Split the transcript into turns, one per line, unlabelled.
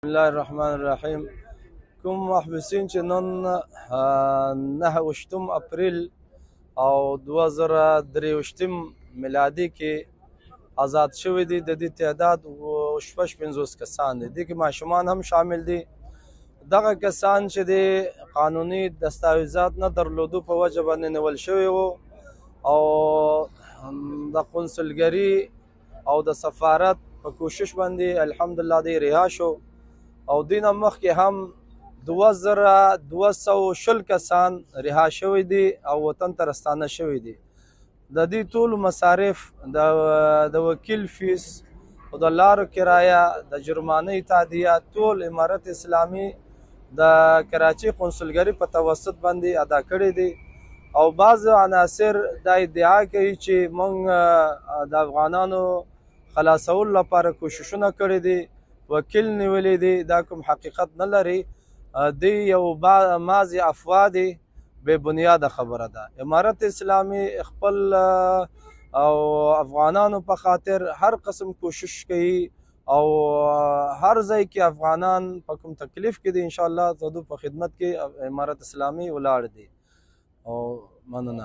بسم الله الرحمن الرحیم. کوم محبسین چې نن 9 اپریل او 2023 میلادي کې آزاد شوي دي، د دې تعداد 55 کسان دي. دې کې ماشومان هم شامل دي. دغه کسان چې د قانوني دستاویزات نه درلودو په وجه باندې نیول شوي وو او د قونسلګري او د سفارت په کوشش باندې الحمدلله دی رها شو او دینه مخکې هم 2220 کسان رها شوي دي او وطن ته راستانه شوي دي. د دې ټولو مصارف د وکیل فیس او د لارو کرایه د جرمانې تادیه ټول امارت اسلامي د کراچۍ قونسلګري په توسط باندې ادا کړي دي او بعض عناصر دا ادعا کوي چې موږ د افغانانو خلاصولو لپاره کوششونه کړي دي، وکیل نیولې دي. دا کوم حقیقت نه لري، دی یو مازی افوا دي، بے بنیاده خبره ده. امارت اسلامي خپل او افغانانو په خاطر هر قسم کوشش کوي او هر ځای کې افغانان په کوم تکلیف کې دي انشاءالله زدو په خدمت کې امارت اسلامي ولاړ دي او مننه.